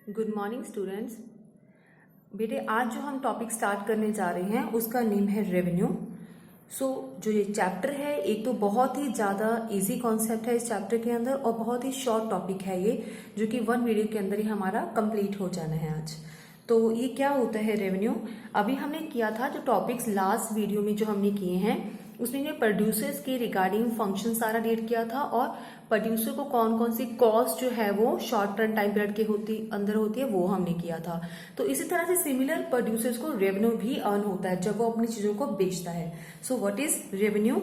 Good morning students. बेटे आज जो हम टॉपिक स्टार्ट करने जा रहे हैं उसका नेम है रेवेन्यू। जो ये चैप्टर है एक तो बहुत ही ज़्यादा इजी कॉन्सेप्ट है इस चैप्टर के अंदर और बहुत ही शॉर्ट टॉपिक है ये, जो कि वन वीडियो के अंदर ही हमारा कंप्लीट हो जाना है आज। तो ये क्या होता है रेवेन्यू? अभी हमने किया था जो टॉपिक्स लास्ट वीडियो में जो हमने किए हैं उसमें ने प्रोड्यूसर्स के रिगार्डिंग फंक्शन सारा रीड किया था और प्रोड्यूसर को कौन कौन सी कॉस्ट जो है वो शॉर्ट रन टाइम पीरियड के अंदर होती है वो हमने किया था। तो इसी तरह से सिमिलर प्रोड्यूसर्स को रेवेन्यू भी अर्न होता है जब वो अपनी चीजों को बेचता है। So what is revenue?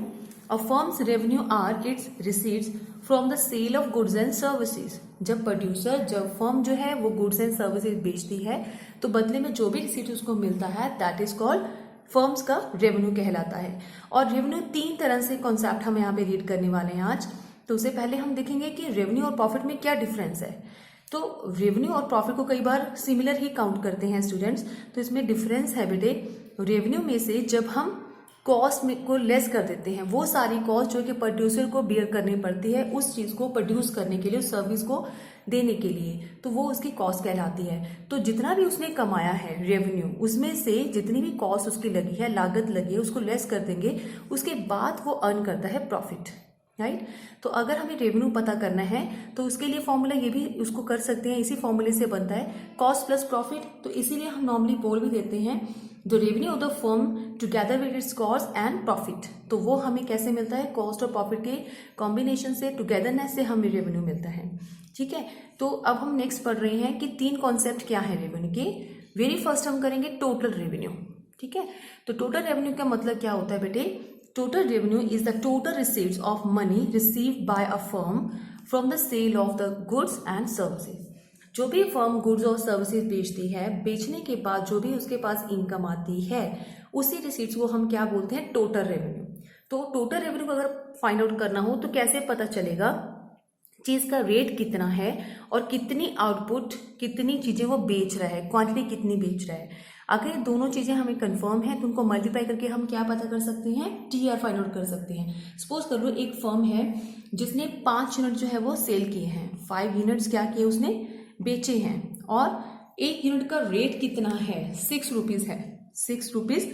A firm's revenue are its receipts from the sale of goods and services. जब फर्म जो है वो गुड्स एंड सर्विसेज बेचती है तो बदले में जो भी रिसीट उसको मिलता है दैट इज कॉल्ड फर्म्स का रेवेन्यू कहलाता है। और रेवेन्यू तीन तरह से कॉन्सेप्ट हम यहाँ पे रीड करने वाले हैं आज। तो उससे पहले हम देखेंगे कि रेवेन्यू और प्रॉफिट में क्या डिफरेंस है। तो रेवेन्यू और प्रॉफिट को कई बार सिमिलर ही काउंट करते हैं स्टूडेंट्स, तो इसमें डिफरेंस है बेटे। रेवेन्यू में से जब हम कॉस्ट में को लेस कर देते हैं, वो सारी कॉस्ट जो कि प्रोड्यूसर को बियर करनी पड़ती है उस चीज को प्रोड्यूस करने के लिए, उस सर्विस को देने के लिए, तो वो उसकी कॉस्ट कहलाती है। तो जितना भी उसने कमाया है रेवेन्यू, उसमें से जितनी भी कॉस्ट उसकी लगी है, लागत लगी है, उसको लेस कर देंगे, उसके बाद वो अर्न करता है प्रॉफिट, राइट। तो अगर हमें रेवेन्यू पता करना है तो उसके लिए फॉर्मूला ये भी उसको कर सकते हैं, इसी फॉर्मूले से बनता है कॉस्ट प्लस प्रॉफिट। तो इसीलिए हम नॉर्मली बोल भी देते हैं the revenue of the firm together with its cost and profit. तो वो हमें कैसे मिलता है? कॉस्ट और प्रॉफिट के कॉम्बिनेशन से, टुगेदरनेस से हमें रेवेन्यू मिलता है। ठीक है, तो अब हम नेक्स्ट पढ़ रहे हैं कि तीन कॉन्सेप्ट क्या है रेवेन्यू के। वेरी फर्स्ट हम करेंगे टोटल रेवेन्यू। ठीक है, तो टोटल रेवेन्यू का मतलब क्या होता है बेटे? Total revenue is the total receipts of money received by a firm from the sale of the goods and services. जो भी फर्म गुड्स और सर्विसेज बेचती है, बेचने के बाद जो भी उसके पास इनकम आती है उसी रिसीट्स को हम क्या बोलते हैं? Total revenue. तो टोटल रेवेन्यू को अगर फाइंड आउट करना हो तो कैसे पता चलेगा? चीज का रेट कितना है और कितनी आउटपुट, कितनी चीजें वो बेच रहा है, क्वांटिटी कितनी बेच रहा है। अगर ये दोनों चीजें हमें कंफर्म है तो उनको मल्टीप्लाई करके हम क्या पता कर सकते हैं? टीआर फाइंड आउट कर सकते हैं। सपोज कर लो एक फर्म है जिसने 5 यूनिट जो है वो सेल किए हैं, 5 यूनिट्स क्या किए उसने? बेचे हैं, और एक यूनिट का रेट कितना है? 6 रुपीज है, 6 रुपीज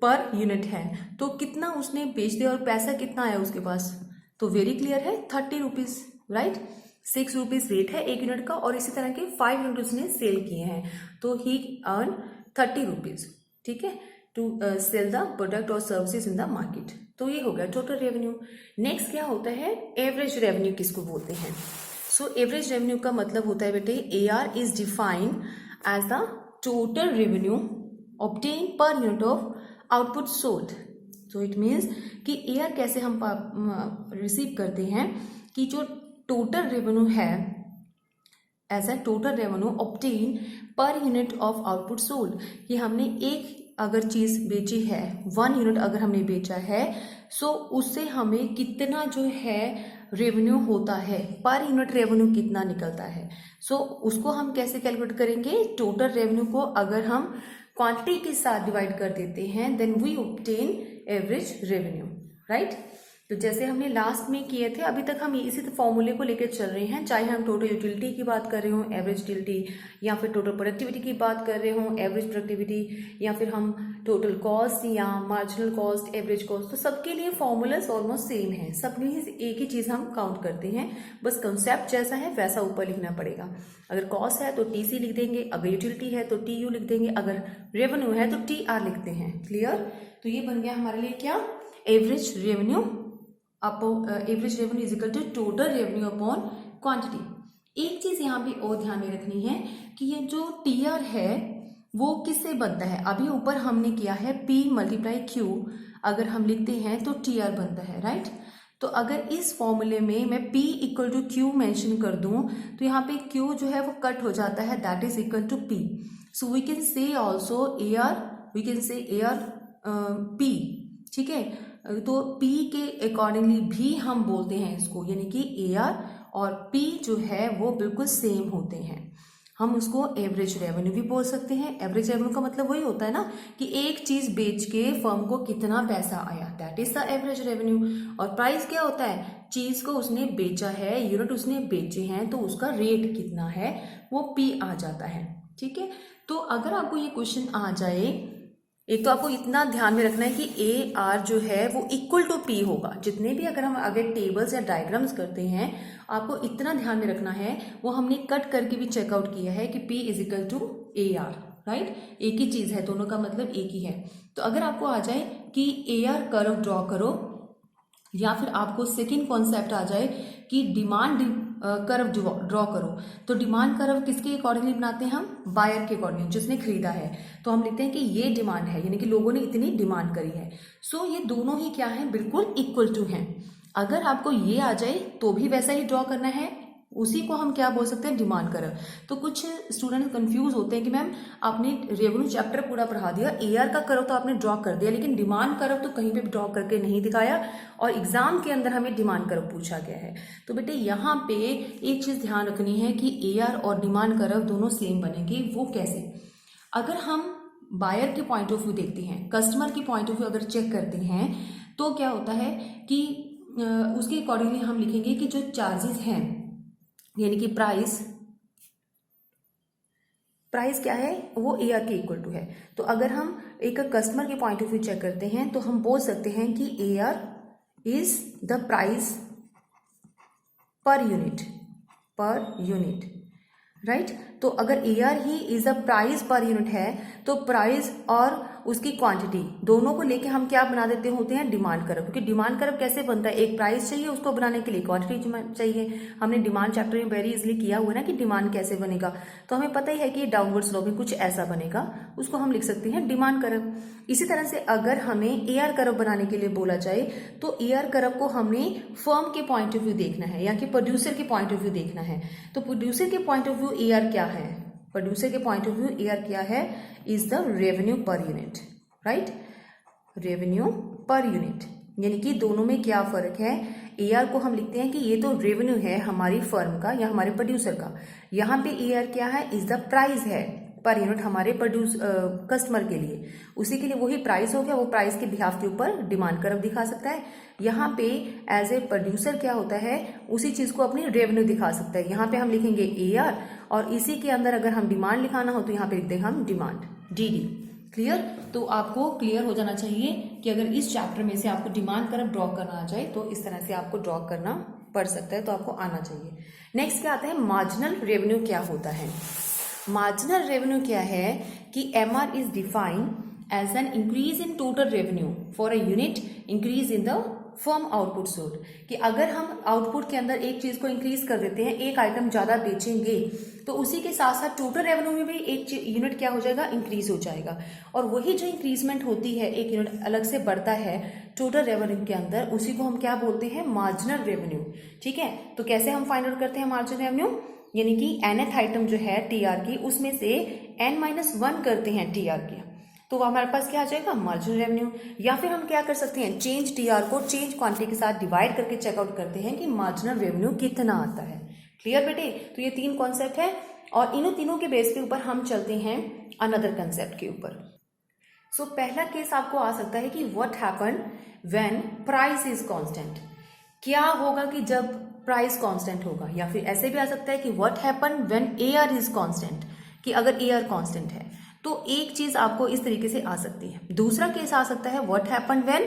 पर यूनिट है। तो कितना उसने बेच दिया और पैसा कितना आया उसके पास? तो वेरी क्लियर है, 30 रुपीज, राइट। 6 रुपीज रेट है एक यूनिट का और इसी तरह के 5 यूनिट उसने सेल किए हैं, तो ही अर्न 30 रुपीज। ठीक है, टू सेल द प्रोडक्ट और सर्विसेज इन द मार्केट। तो ये हो गया टोटल रेवेन्यू। नेक्स्ट क्या होता है? एवरेज रेवेन्यू किसको बोलते हैं? सो एवरेज रेवेन्यू का मतलब होता है बेटे, AR is defined as the total revenue obtain per unit of output sold. So it means कि AR कैसे हम रिसीव करते हैं कि जो टोटल रेवेन्यू है as a total revenue obtain per unit of output sold, कि हमने एक अगर चीज बेची है, 1 यूनिट अगर हमने बेचा है, सो उससे हमें कितना जो है रेवेन्यू होता है, पर यूनिट रेवेन्यू कितना निकलता है। सो उसको हम कैसे कैलकुलेट करेंगे? टोटल रेवेन्यू को अगर हम क्वांटिटी के साथ डिवाइड कर देते हैं then we obtain average revenue, right. तो जैसे हमने लास्ट में किए थे, अभी तक हम इसी फॉर्मूले को लेकर चल रहे हैं, चाहे हम टोटल यूटिलिटी की बात कर रहे हो एवरेज यूटिलिटी, या फिर टोटल प्रोडक्टिविटी की बात कर रहे हो एवरेज प्रोडक्टिविटी, या फिर हम टोटल कॉस्ट या मार्जिनल कॉस्ट, एवरेज कॉस्ट, तो सबके लिए फॉर्मूलाज ऑलमोस्ट सेम है, सब में एक ही चीज हम काउंट करते हैं, बस कंसेप्ट जैसा है वैसा ऊपर लिखना पड़ेगा। अगर कॉस्ट है तो TC लिख देंगे, अगर यूटिलिटी है तो TU लिख देंगे, अगर रेवेन्यू है तो TR लिखते हैं। क्लियर? तो ये बन गया हमारे लिए क्या? Average revenue average revenue is equal to total revenue upon quantity. एक चीज यहाँ पे और ध्यान में रखनी है कि ये जो TR है वो किससे बनता है? अभी ऊपर हमने किया है P मल्टीप्लाई Q, अगर हम लिखते हैं तो TR बनता है, राइट। तो अगर इस फॉर्मूले में मैं P equal to Q mention कर दूं तो यहाँ पे Q जो है वो कट हो जाता है, that is equal to P। So we can say also AR, we can say AR P। ठीक है, तो P के अकॉर्डिंगली भी हम बोलते हैं इसको, यानी कि AR और P जो है वो बिल्कुल सेम होते हैं। हम उसको एवरेज रेवेन्यू भी बोल सकते हैं। एवरेज रेवेन्यू का मतलब वही होता है ना कि एक चीज बेच के फर्म को कितना पैसा आया, that is the average revenue. और प्राइस क्या होता है, चीज को उसने बेचा है, यूनिट उसने बेचे हैं तो उसका रेट कितना है, वो पी आ जाता है। ठीक है, तो अगर आपको ये क्वेश्चन आ जाए, एक तो आपको इतना ध्यान में रखना है कि ए आर जो है वो इक्वल टू पी होगा। जितने भी अगर हम आगे टेबल्स या डायग्राम्स करते हैं, आपको इतना ध्यान में रखना है, वो हमने कट करके भी चेकआउट किया है कि P is equal to A R, right. एक ही चीज है, दोनों का मतलब एक ही है। तो अगर आपको आ जाए कि ए आर कर्व ड्रॉ करो, या फिर आपको सेकेंड कॉन्सेप्ट आ जाए कि डिमांड कर्व ड्रॉ करो, तो डिमांड कर्व किसके अकॉर्डिंगली बनाते हैं हम, बायर के अकॉर्डिंग, जिसने खरीदा है। तो हम लिखते हैं कि ये डिमांड है, यानी कि लोगों ने इतनी डिमांड करी है। सो ये दोनों ही क्या है, बिल्कुल इक्वल टू हैं। अगर आपको ये आ जाए तो भी वैसा ही ड्रॉ करना है, उसी को हम क्या बोल सकते हैं, डिमांड कर्व। तो कुछ स्टूडेंट कंफ्यूज होते हैं कि मैम आपने रेवेन्यू चैप्टर पूरा पढ़ा दिया, एआर का कर्व तो आपने ड्रॉ कर दिया, लेकिन डिमांड कर्व तो कहीं पे भी ड्रॉ करके नहीं दिखाया, और एग्जाम के अंदर हमें डिमांड कर्व पूछा गया है। तो बेटे यहाँ पे एक चीज ध्यान रखनी है कि एआर और डिमांड कर्व दोनों सेम बनेंगे। वो कैसे, अगर हम बायर के पॉइंट ऑफ व्यू देखते हैं, कस्टमर के पॉइंट ऑफ व्यू अगर चेक करते हैं, तो क्या होता है कि उसके अकॉर्डिंगली हम लिखेंगे कि जो चार्जेस हैं, यानी कि प्राइस क्या है, वो ए आर के इक्वल टू है। तो अगर हम एक कस्टमर के पॉइंट ऑफ व्यू चेक करते हैं, तो हम बोल सकते हैं कि A R is the price per unit, right. तो अगर A R he is the price per unit है, तो प्राइस और उसकी क्वांटिटी दोनों को लेके हम क्या बना देते होते हैं, डिमांड कर्व। क्योंकि डिमांड कर्व कैसे बनता है, एक प्राइस चाहिए, उसको बनाने के लिए क्वांटिटी चाहिए। हमने डिमांड चैप्टर में वेरी इजीली किया हुआ ना कि डिमांड कैसे बनेगा, तो हमें पता ही है कि डाउनवर्ड स्लोपिंग कुछ ऐसा बनेगा, उसको हम लिख सकते हैं डिमांड कर्व। इसी तरह से अगर हमें ए आर कर्व बनाने के लिए बोला जाए, तो ए आर कर्व को हमें फर्म के पॉइंट ऑफ व्यू देखना है, या कि प्रोड्यूसर के पॉइंट ऑफ व्यू देखना है। तो प्रोड्यूसर के point of view A R क्या है, प्रोड्यूसर के point of view A R क्या है, is the revenue per unit, right. Revenue per unit, यानी कि दोनों में क्या फर्क है, ए आर को हम लिखते हैं कि ये तो रेवेन्यू है हमारी फर्म का या हमारे प्रोड्यूसर का। यहाँ पे ए आर क्या है, इज द प्राइस है पर यूनिट हमारे कस्टमर के लिए, उसी के लिए वही प्राइस हो गया, वो प्राइस के बिहाफ के ऊपर डिमांड कर्व दिखा सकता है। यहाँ पे एज ए प्रोड्यूसर क्या होता है, उसी चीज को अपनी रेवेन्यू दिखा सकता है। यहाँ पे हम लिखेंगे ए आर, और इसी के अंदर अगर हम डिमांड लिखाना हो तो यहाँ पे लिखते हैं हम डिमांड, डी डी। क्लियर, तो आपको क्लियर हो जाना चाहिए कि अगर इस चैप्टर में से आपको डिमांड कर्व ड्रॉ करना आ जाए, तो इस तरह से आपको ड्रॉ करना पड़ सकता है, तो आपको आना चाहिए। नेक्स्ट क्या आता है, मार्जिनल रेवेन्यू क्या होता है। मार्जिनल रेवेन्यू क्या है कि MR is defined as an increase in total revenue for a unit increase in the firm output sold, कि अगर हम आउटपुट के अंदर एक चीज को इंक्रीज कर देते हैं, एक आइटम ज्यादा बेचेंगे, तो उसी के साथ साथ टोटल रेवेन्यू में भी एक यूनिट क्या हो जाएगा, इंक्रीज हो जाएगा। और वही जो इंक्रीजमेंट होती है, एक यूनिट अलग से बढ़ता है टोटल रेवेन्यू के अंदर, उसी को हम क्या बोलते हैं, मार्जिनल रेवेन्यू। ठीक है, तो कैसे हम फाइंड आउट करते हैं मार्जिनल रेवेन्यू, यानी कि nth आइटम जो है टीआर की, उसमें से n-1 करते हैं टीआर की, तो हमारे पास क्या आ जाएगा, मार्जिनल रेवेन्यू। या फिर हम क्या कर सकते हैं, चेंज टीआर को चेंज क्वांटिटी के साथ डिवाइड करके चेकआउट करते हैं कि मार्जिनल रेवेन्यू कितना आता है। क्लियर बेटे, तो ये 3 कॉन्सेप्ट है, और इन्हों तीनों के बेस के ऊपर हम चलते हैं अनदर कंसेप्ट के ऊपर। सो पहला केस आपको आ सकता है कि what happen when price is constant, क्या होगा कि जब प्राइस कांस्टेंट होगा। या फिर ऐसे भी आ सकता है कि what happen when AR is constant, कि अगर एआर कांस्टेंट है, तो एक चीज आपको इस तरीके से आ सकती है। दूसरा केस आ सकता है what happen when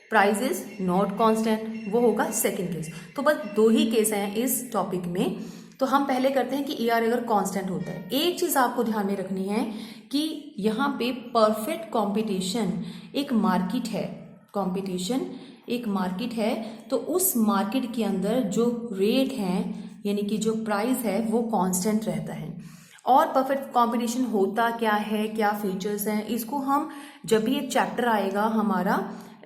price is not constant, वो होगा सेकंड केस। तो बस 2 ही केस हैं इस टॉपिक में। तो हम पहले करते हैं कि एआर अगर कांस्टेंट होता है, एक चीज आपको ध्यान में रखनी है कि यहाँ पे परफेक्ट कॉम्पिटिशन एक मार्केट है, कॉम्पिटिशन एक मार्केट है, तो उस मार्केट के अंदर जो रेट है, यानी कि जो प्राइस है, वो कांस्टेंट रहता है। और परफेक्ट कंपटीशन होता क्या है, क्या फीचर्स हैं, इसको हम जब भी एक चैप्टर आएगा हमारा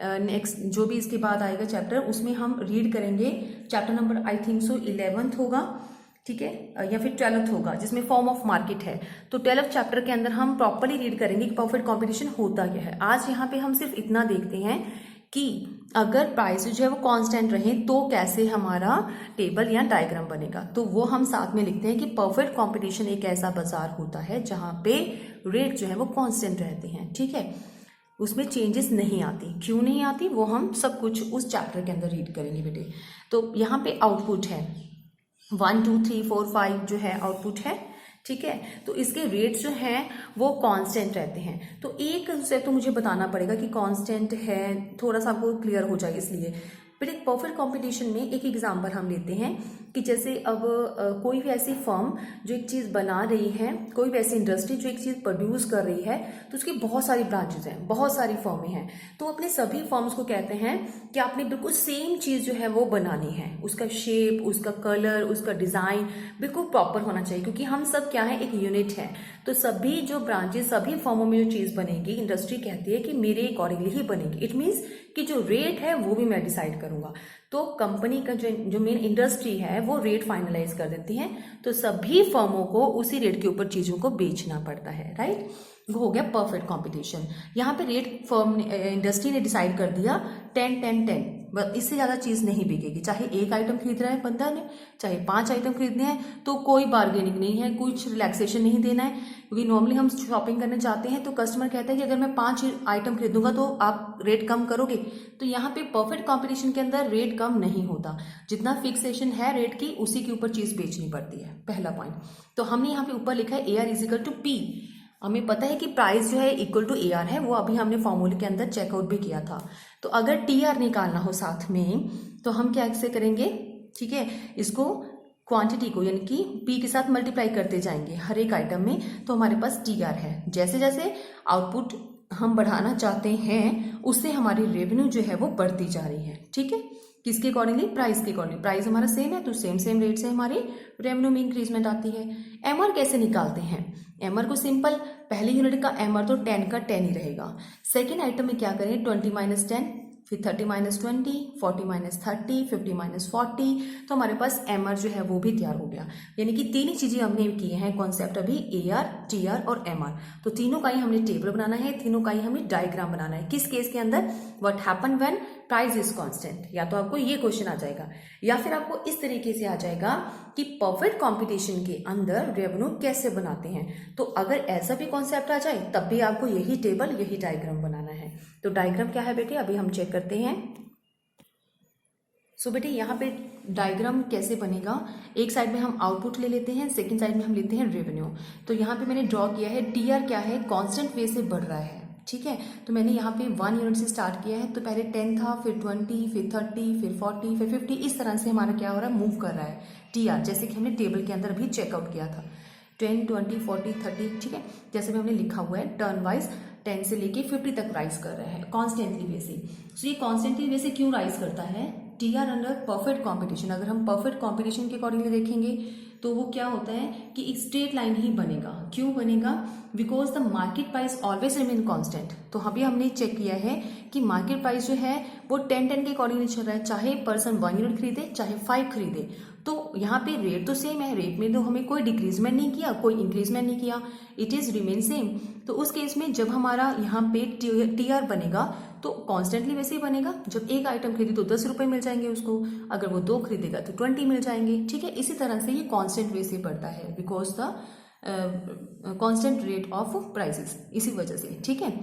नेक्स्ट, जो भी इसके बाद आएगा चैप्टर, उसमें हम रीड करेंगे। Chapter number I think so 11th होगा, ठीक है, या फिर 12th होगा, जिसमें फॉर्म ऑफ मार्केट है। तो 12th चैप्टर के अंदर हम प्रॉपर्ली रीड करेंगे कि परफेक्ट कंपटीशन होता क्या है। आज यहाँ पे हम सिर्फ इतना देखते हैं कि अगर प्राइस जो है वो कांस्टेंट रहे तो कैसे हमारा टेबल या डायग्राम बनेगा, तो वो हम साथ में लिखते हैं कि परफेक्ट कंपटीशन एक ऐसा बाजार होता है जहां पे रेट जो है वो कांस्टेंट रहते हैं, ठीक है, उसमें चेंजेस नहीं आती। क्यों नहीं आती वो हम सब कुछ उस चैप्टर के अंदर रीड करेंगे बेटे। तो यहाँ पे आउटपुट है 1 2 3 4 5 जो है आउटपुट है, ठीक है। तो इसके रेट्स जो हैं वो कांस्टेंट रहते हैं। तो एक से तो मुझे बताना पड़ेगा कि कांस्टेंट है, थोड़ा सा आपको क्लियर हो जाए इसलिए। फिर एक परफेक्ट कंपटीशन में एक एग्जांपल हम लेते हैं कि जैसे अब कोई भी ऐसी फर्म जो एक चीज़ बना रही है, कोई भी ऐसी इंडस्ट्री जो एक चीज़ प्रोड्यूस कर रही है, तो उसकी बहुत सारी ब्रांचेज हैं, बहुत सारी फर्में हैं। तो अपने सभी फर्म्स को कहते हैं कि आपने बिल्कुल सेम चीज़ जो है वो बनानी है, उसका शेप, उसका कलर, उसका डिज़ाइन बिल्कुल प्रॉपर होना चाहिए, क्योंकि हम सब क्या है, एक यूनिट है। तो सभी जो ब्रांचेस, सभी फर्मों में जो चीज़ बनेगी, इंडस्ट्री कहती है कि मेरे अकॉर्डिंगली ही बनेगी। इट मीन्स कि जो रेट है वो भी मैं डिसाइड करूंगा। तो कंपनी का जो मेन इंडस्ट्री है वो रेट फाइनलाइज कर देती है, तो सभी फर्मों को उसी रेट के ऊपर चीज़ों को बेचना पड़ता है, राइट। वो हो गया परफेक्ट कंपटीशन। यहाँ पे रेट फर्म इंडस्ट्री ने डिसाइड कर दिया 10 10 10, बस इससे ज़्यादा चीज़ नहीं बिकेगी। चाहे एक आइटम खरीद रहा है बंदा ने, चाहे 5 आइटम खरीदने हैं, तो कोई बार्गेनिंग नहीं है, कुछ रिलैक्सेशन नहीं देना है। क्योंकि नॉर्मली हम शॉपिंग करने जाते हैं तो कस्टमर कहता है कि अगर मैं 5 आइटम खरीदूंगा तो आप रेट कम करोगे। तो यहाँ पे परफेक्ट कंपटीशन के अंदर रेट कम नहीं होता, जितना फिक्सेशन है रेट की उसी के ऊपर चीज़ बेचनी पड़ती है, पहला पॉइंट। तो हमने यहाँ पे ऊपर लिखा है AR is equal to P। हमें पता है कि प्राइस जो है इक्वल टू AR है, वो अभी हमने फॉर्मूले के अंदर चेकआउट भी किया था। तो अगर TR निकालना हो साथ में तो हम क्या से करेंगे, ठीक है, इसको क्वांटिटी को यानी कि P के साथ मल्टीप्लाई करते जाएंगे हर एक आइटम में, तो हमारे पास TR है। जैसे जैसे आउटपुट हम बढ़ाना चाहते हैं उससे हमारी रेवेन्यू जो है वो बढ़ती जा रही है, ठीक है। किसके अकॉर्डिंगली, प्राइस के अकॉर्डिंग। प्राइस हमारा सेम है तो सेम रेट से हमारी रेवेन्यू में इंक्रीजमेंट आती है। MR कैसे निकालते हैं, MR को सिंपल, पहले यूनिट का MR तो 10 का 10 ही रहेगा। सेकेंड आइटम में क्या करें, 20 माइनस 10, फिर 30 माइनस 20, 40 माइनस 30, 50 माइनस 40, तो हमारे पास MR जो है वो भी तैयार हो गया। यानी कि तीन ही चीजें हमने की हैं कॉन्सेप्ट अभी, AR, TR और MR। तो तीनों का ही हमने टेबल बनाना है, तीनों का ही हमें डायग्राम बनाना है। किस केस के अंदर, what happen when price is constant. या तो आपको ये क्वेश्चन आ जाएगा या फिर आपको इस तरीके से आ जाएगा कि परफेक्ट कंपटीशन के अंदर रेवेन्यू कैसे बनाते हैं। तो अगर ऐसा भी कॉन्सेप्ट आ जाए तब भी आपको यही टेबल, यही डायग्राम बनाना है। तो डायग्राम क्या है बेटे, अभी हम चेक करते हैं। सो बेटे यहाँ पे डायग्राम कैसे बनेगा, एक साइड में हम आउटपुट ले लेते हैं, सेकंड साइड में हम लेते हैं रेवेन्यू। तो यहाँ पे मैंने ड्रॉ किया है, TR क्या है, कांस्टेंट वे से बढ़ रहा है, ठीक है। तो मैंने यहाँ पे 1 यूनिट से स्टार्ट किया है, तो पहले 10 था, फिर 20, फिर 30, फिर 40, फिर 50, इस तरह से हमारा क्या हो रहा है, मूव कर रहा है TR, जैसे कि हमने टेबल के अंदर अभी चेकआउट किया था। 10 20 40 30, ठीक है, जैसे भी हमने लिखा हुआ है टर्न वाइज 10 से लेके 50 तक राइज कर रहा है कॉन्स्टेंटली वे से। तो ये कॉन्स्टेंटली वे से क्यों राइज करता है, TR अंडर परफेक्ट कॉम्पिटिशन। अगर हम परफेक्ट कॉम्पिटिशन के अकॉर्डिंगली देखेंगे तो वो क्या होता है कि एक स्ट्रेट लाइन ही बनेगा। क्यों बनेगा, because the market price always remain constant. तो अभी हमने चेक किया है कि मार्केट प्राइस जो है वो 10 के अकॉर्डिंगली चल रहा है, चाहे पर्सन 1 यूनिट खरीदे चाहे 5 खरीदे। तो यहाँ पे रेट तो सेम है, रेट में तो हमें कोई डिक्रीजमेंट नहीं किया, कोई इंक्रीजमेंट नहीं किया, इट इज रिमेन सेम। तो उस केस में जब हमारा यहाँ पे TR बनेगा तो कॉन्स्टेंटली वैसे ही बनेगा। जब एक आइटम खरीदे तो 10 रुपए मिल जाएंगे उसको, अगर वो 2 खरीदेगा तो 20 मिल जाएंगे, ठीक है। इसी तरह से ये कॉन्स्टेंट वे से बढ़ता है, because the constant rate of prices, इसी वजह से, ठीक है।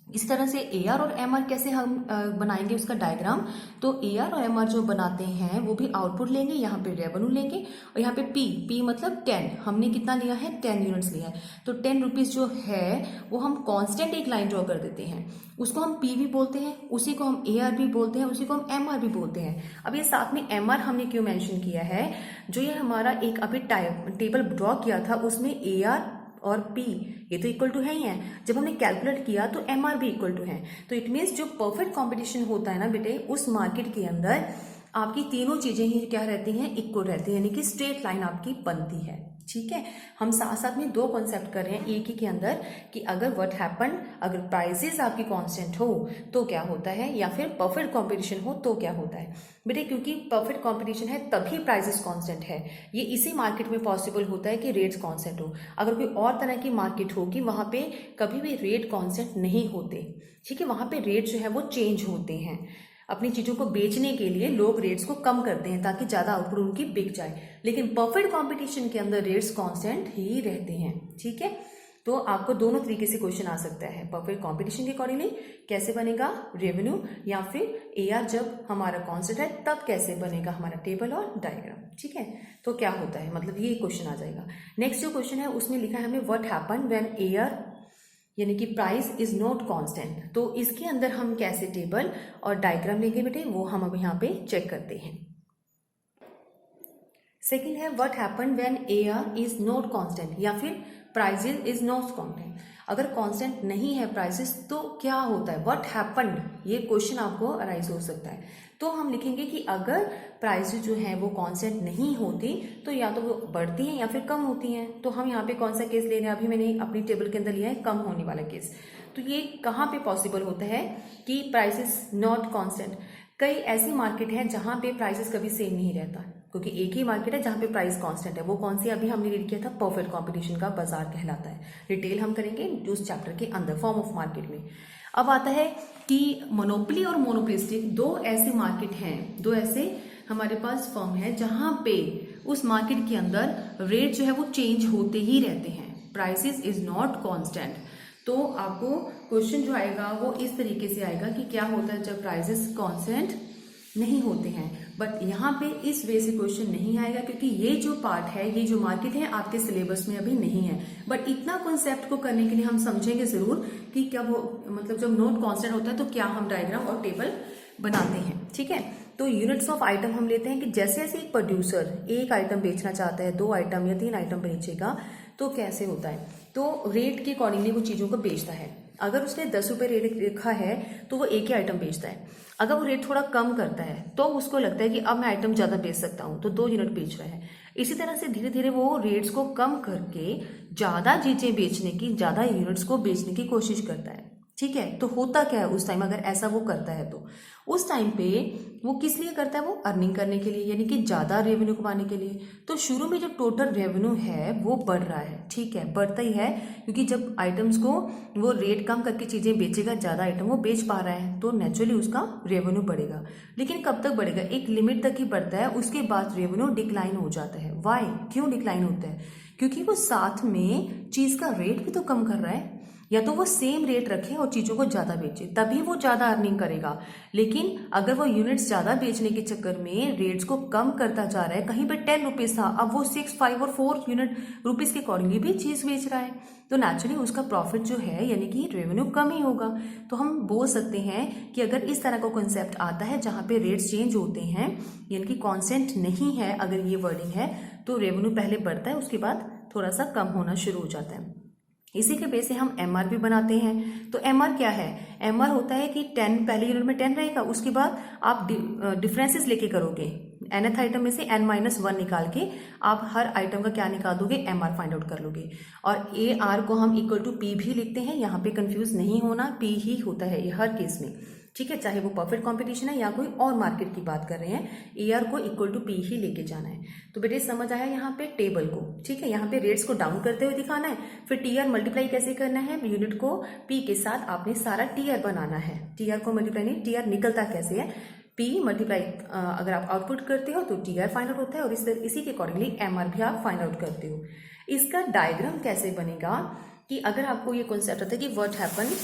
इस तरह से AR और MR कैसे हम बनाएंगे उसका डायग्राम। तो AR और MR जो बनाते हैं वो भी आउटपुट लेंगे, यहाँ पे रेवेन्यू लेंगे, और यहाँ पे P मतलब 10, हमने कितना लिया है, 10 यूनिट्स लिया है। तो 10 रुपीज जो है वो हम कांस्टेंट एक लाइन ड्रॉ कर देते हैं, उसको हम P भी बोलते हैं, उसी को हम AR भी बोलते हैं, उसी को हम MR भी बोलते हैं। अब ये साथ में MR हमने क्यों मेंशन किया है, जो ये हमारा एक अभी टेबल ड्रॉ किया था उसमें AR और P ये तो इक्वल टू है ही है, जब हमने कैलकुलेट किया तो MR भी इक्वल टू है। तो इट मीन्स जो परफेक्ट कंपटीशन होता है ना बेटे, उस मार्केट के अंदर आपकी तीनों चीजें ही क्या रहती हैं, इक्वल रहती हैं, यानी कि स्ट्रेट लाइन आपकी बनती है, ठीक है। हम साथ साथ में दो कॉन्सेप्ट कर रहे हैं एक ही के अंदर कि अगर व्हाट हैपन, अगर प्राइसेस आपकी कांस्टेंट हो तो क्या होता है, या फिर परफेक्ट कंपटीशन हो तो क्या होता है बेटे। क्योंकि परफेक्ट कंपटीशन है तभी प्राइसेस कांस्टेंट है, ये इसी मार्केट में पॉसिबल होता है कि रेट्स कांस्टेंट हो। अगर कोई और तरह की मार्केट होगी वहां पे कभी भी रेट कांस्टेंट नहीं होते, ठीक है, वहां पे रेट जो है वो चेंज होते हैं। अपनी चीज़ों को बेचने के लिए लोग रेट्स को कम करते हैं ताकि ज़्यादा आउटपुट उनकी बिक जाए, लेकिन परफेक्ट कंपटीशन के अंदर रेट्स कांस्टेंट ही रहते हैं। ठीक है, तो आपको दोनों तरीके से क्वेश्चन आ सकता है, परफेक्ट कंपटीशन के अकॉर्डिंगली कैसे बनेगा रेवेन्यू, या फिर एआर जब हमारा कांस्टेंट है तब कैसे बनेगा हमारा टेबल और डायग्राम। ठीक है, तो क्या होता है, मतलब ये क्वेश्चन आ जाएगा। नेक्स्ट जो क्वेश्चन है उसमें लिखा है हमने व्हाट हैपन व्हेन एआर यानी कि प्राइस इज नॉट कांस्टेंट, तो इसके अंदर हम कैसे टेबल और डायग्राम लेंगे बेटे, वो हम अब यहाँ पे चेक करते हैं। सेकेंड है what happen when AR is not constant या फिर प्राइसेस इज नॉट कांस्टेंट। अगर कांस्टेंट नहीं है प्राइसेस तो क्या होता है, व्हाट हैपन, ये क्वेश्चन आपको अराइज हो सकता है। तो हम लिखेंगे कि अगर प्राइसेस जो है वो कांस्टेंट नहीं होती तो या तो वो बढ़ती हैं या फिर कम होती हैं। तो हम यहाँ पे कौन सा केस ले रहे हैं, अभी मैंने अपनी टेबल के अंदर लिया है कम होने वाला केस। तो ये कहाँ पे पॉसिबल होता है कि प्राइसेस नॉट कांस्टेंट। कई ऐसी मार्केट है जहाँ पे प्राइसेस कभी सेम नहीं रहता, क्योंकि एक ही मार्केट है जहाँ पे प्राइस कांस्टेंट है। वो कौन सी, अभी हमने रीड किया था, परफेक्ट कंपटीशन का बाजार कहलाता है। डिटेल हम करेंगे उस चैप्टर के अंदर फॉर्म ऑफ मार्केट में। अब आता है कि मोनोपोली और मोनोपोलिस्टिक दो ऐसी मार्केट हैं, दो ऐसे हमारे पास फर्म है जहाँ पे उस मार्केट के अंदर रेट जो है वो चेंज होते ही रहते हैं, प्राइसेस इज नॉट कांस्टेंट। तो आपको क्वेश्चन जो आएगा वो इस तरीके से आएगा कि क्या होता है जब प्राइसेस कांस्टेंट नहीं होते हैं। बट यहाँ पे इस वे से क्वेश्चन नहीं आएगा क्योंकि ये जो पार्ट है, ये जो मार्केट है आपके सिलेबस में अभी नहीं है। बट इतना कॉन्सेप्ट को करने के लिए हम समझेंगे जरूर कि क्या वो, मतलब जब नोट कांस्टेंट होता है तो क्या हम डायग्राम और टेबल बनाते हैं। ठीक है, तो यूनिट्स ऑफ आइटम हम लेते हैं कि जैसे जैसे एक प्रोड्यूसर एक आइटम बेचना चाहता है, 2 आइटम या 3 आइटम बेचेगा तो कैसे होता है, तो रेट के अकॉर्डिंगली वो चीज़ों को बेचता है। अगर उसने 10 रुपये रेट लिखा है तो वो एक ही आइटम बेचता है। अगर वो रेट थोड़ा कम करता है तो उसको लगता है कि अब मैं आइटम ज़्यादा बेच सकता हूँ, तो 2 यूनिट बेच रहा है। इसी तरह से धीरे धीरे वो रेट्स को कम करके ज़्यादा चीज़ें बेचने की, ज़्यादा यूनिट्स को बेचने की कोशिश करता है। ठीक है, तो होता क्या है उस टाइम, अगर ऐसा वो करता है तो उस टाइम पे वो किस लिए करता है, वो अर्निंग करने के लिए, यानी कि ज़्यादा रेवेन्यू कमाने के लिए। तो शुरू में जो टोटल रेवेन्यू है वो बढ़ रहा है, ठीक है, बढ़ता ही है, क्योंकि जब आइटम्स को वो रेट कम करके चीज़ें बेचेगा, ज़्यादा आइटम वो बेच पा रहा है, तो नेचुरली उसका रेवेन्यू बढ़ेगा। लेकिन कब तक बढ़ेगा, एक लिमिट तक ही बढ़ता है, उसके बाद रेवेन्यू डिक्लाइन हो जाता है। वाई, क्यों डिक्लाइन होता है, क्योंकि वो साथ में चीज़ का रेट भी तो कम कर रहा है। या तो वो सेम रेट रखे और चीज़ों को ज़्यादा बेचे, तभी वो ज़्यादा अर्निंग करेगा। लेकिन अगर वो यूनिट्स ज़्यादा बेचने के चक्कर में रेट्स को कम करता जा रहा है, कहीं पे 10 रुपीज़ था, अब वो 6, 5 और 4 यूनिट रुपीज़ के अकॉर्डिंगली भी चीज़ बेच रहा है, तो नेचुरली उसका प्रॉफिट जो है यानी कि रेवेन्यू कम ही होगा। तो हम बोल सकते हैं कि अगर इस तरह का कॉन्सेप्ट आता है जहाँ पे रेट्स चेंज होते हैं, यानी कि कॉन्स्टेंट नहीं है, अगर ये वर्डिंग है, तो रेवेन्यू पहले बढ़ता है, उसके बाद थोड़ा सा कम होना शुरू हो जाता है। इसी के बेस से हम एमआर भी बनाते हैं। तो एमआर क्या है, एमआर होता है कि 10 पहले यूनिट में 10 रहेगा, उसके बाद आप डिफरेंसेस लेके करोगे, nth आइटम में से n-1 निकाल के आप हर आइटम का क्या निकाल दोगे, एमआर फाइंड आउट कर लोगे। और ए आर को हम इक्वल टू पी भी लिखते हैं, यहाँ पे कंफ्यूज नहीं होना, पी ही होता है ये हर केस में। ठीक है, चाहे वो परफेक्ट कंपटीशन है या कोई और मार्केट की बात कर रहे हैं, ए आर को इक्वल टू पी ही लेके जाना है। तो बेटे समझ आया यहाँ पे टेबल को। ठीक है, यहाँ पे रेट्स को डाउन करते हुए दिखाना है, फिर टी आर मल्टीप्लाई कैसे करना है, यूनिट को पी के साथ आपने सारा टी आर बनाना है। टी आर को मल्टीप्लाई नहीं, टी आर निकलता कैसे है, पी मल्टीप्लाई अगर आप आउटपुट करते हो तो टी आर फाइंड आउट होता है, और इसी के अकॉर्डिंगली एम आर भी आप फाइंड आउट करते हो। इसका डायग्राम कैसे बनेगा कि अगर आपको ये कॉन्सेप्ट आता है कि व्हाट हैपन,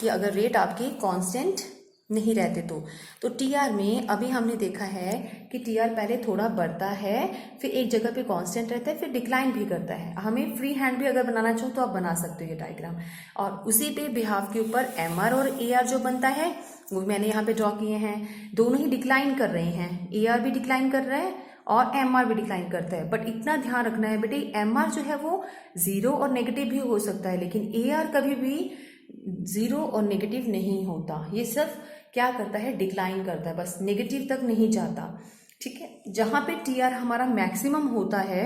कि अगर रेट आपके कॉन्स्टेंट नहीं रहते तो टीआर में अभी हमने देखा है कि टीआर पहले थोड़ा बढ़ता है, फिर एक जगह पे कांस्टेंट रहता है, फिर डिक्लाइन भी करता है। हमें फ्री हैंड भी अगर बनाना चाहो तो आप बना सकते हो ये डायग्राम, और उसी पे बिहाफ के ऊपर एमआर और एआर जो बनता है वो मैंने यहाँ पे ड्रॉ किए हैं। दोनों ही डिक्लाइन कर रहे हैं, एआर भी डिक्लाइन कर रहा है और एमआर भी डिक्लाइन करता है। बट इतना ध्यान रखना है बेटे, एमआर जो है वो 0 और नेगेटिव भी हो सकता है, लेकिन एआर कभी भी 0 और नेगेटिव नहीं होता। ये सिर्फ क्या करता है, डिक्लाइन करता है, बस नेगेटिव तक नहीं जाता। ठीक है, जहाँ पे टीआर हमारा मैक्सिमम होता है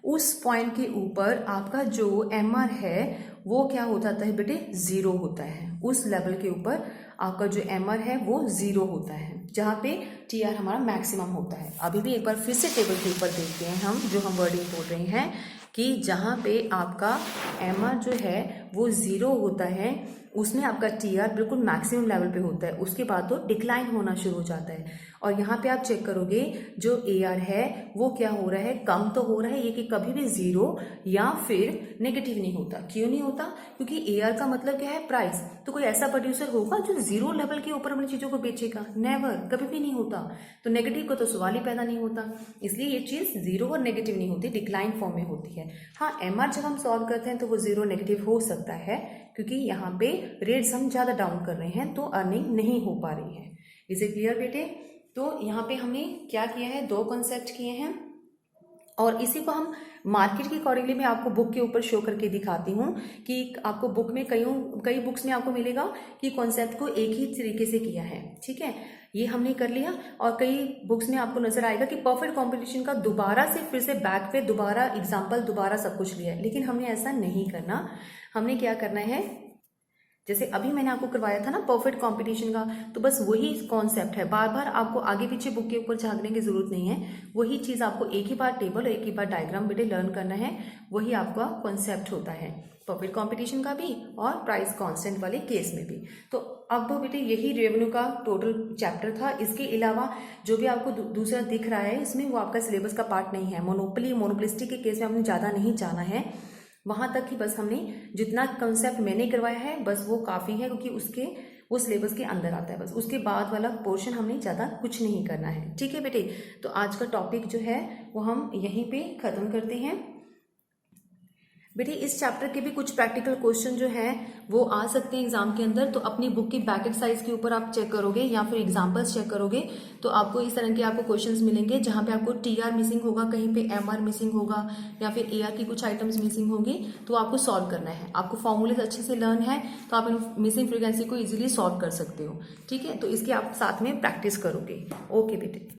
उस पॉइंट के ऊपर आपका जो एमआर है वो क्या हो जाता है बेटे, 0 होता है। उस लेवल के ऊपर आपका जो एमआर है वो 0 होता है, जहाँ पे टीआर हमारा मैक्सिमम होता है। अभी भी एक बार फिर से टेबल के ऊपर देखते हैं हम, जो हम वर्डिंग बोल रहे हैं कि जहाँ पे आपका एमआर जो है वो 0 होता है, उसमें आपका टीआर बिल्कुल मैक्सिमम लेवल पे होता है, उसके बाद तो डिक्लाइन होना शुरू हो जाता है। और यहाँ पे आप चेक करोगे जो एआर है वो क्या हो रहा है, कम तो हो रहा है, ये कि कभी भी 0 या फिर नेगेटिव नहीं होता। क्यों नहीं होता? क्योंकि एआर का मतलब क्या है, प्राइस। तो कोई ऐसा प्रोड्यूसर होगा जो 0 लेवल के ऊपर अपनी चीजों को बेचेगा? नेवर, कभी भी नहीं होता। तो नेगेटिव का तो सवाल ही पैदा नहीं होता, इसलिए ये चीज 0 और नेगेटिव नहीं होती, डिक्लाइन फॉर्म में होती है। हाँ, एमआर जब हम सॉल्व करते हैं तो वो 0 नेगेटिव हो सकता है, क्योंकि यहाँ पे रेट्स हम ज़्यादा डाउन कर रहे हैं तो अर्निंग नहीं हो पा रही है। इसे क्लियर बेटे? तो यहाँ पे हमने क्या किया है, 2 कॉन्सेप्ट किए हैं, और इसी को हम मार्केट के अकॉर्डिंगली मैं आपको बुक के ऊपर शो करके दिखाती हूँ कि आपको बुक में कई बुक्स में आपको मिलेगा कि कॉन्सेप्ट को एक ही तरीके से किया है। ठीक है, ये हमने कर लिया। और कई बुक्स में आपको नजर आएगा कि परफेक्ट कॉम्पिटिशन का दोबारा से फिर से बैक पे दोबारा एग्जाम्पल दोबारा सब कुछ लिया है, लेकिन हमने ऐसा नहीं करना। हमने क्या करना है, जैसे अभी मैंने आपको करवाया था ना परफेक्ट कंपटीशन का, तो बस वही कॉन्सेप्ट है। बार बार आपको आगे पीछे बुक के ऊपर झांकने की जरूरत नहीं है, वही चीज आपको एक ही बार टेबल, एक ही बार डायग्राम बेटे लर्न करना है, वही आपका कॉन्सेप्ट होता है परफेक्ट कंपटीशन का भी और प्राइस कांस्टेंट वाले केस में भी। तो अब बेटे यही रेवेन्यू का टोटल चैप्टर था। इसके अलावा जो भी आपको दूसरा दिख रहा है इसमें वो आपका सिलेबस का पार्ट नहीं है। मोनोपोलिस्टिक के केस में हमने ज़्यादा नहीं जाना है, वहां तक ही बस हमने जितना कंसेप्ट मैंने करवाया है बस वो काफ़ी है, क्योंकि वो सिलेबस के अंदर आता है। बस उसके बाद वाला पोर्शन हमने ज़्यादा कुछ नहीं करना है। ठीक है बेटे, तो आज का टॉपिक जो है वो हम यहीं पे ख़त्म करते हैं। बेटे इस चैप्टर के भी कुछ प्रैक्टिकल क्वेश्चन जो है वो आ सकते हैं एग्जाम के अंदर, तो अपनी बुक की बैकेट साइज के ऊपर आप चेक करोगे या फिर एग्जाम्पल्स चेक करोगे तो आपको इस तरह के आपको क्वेश्चंस मिलेंगे जहां पे आपको टीआर मिसिंग होगा, कहीं पे एमआर मिसिंग होगा या फिर एआर की कुछ आइटम्स मिसिंग होंगी, तो आपको सॉल्व करना है। आपको फॉर्मूलेज अच्छे से लर्न है तो आप इन मिसिंग फ्रीक्वेंसी को ईजिली सॉल्व कर सकते हो। ठीक है, तो इसकी आप साथ में प्रैक्टिस करोगे। ओके बेटे।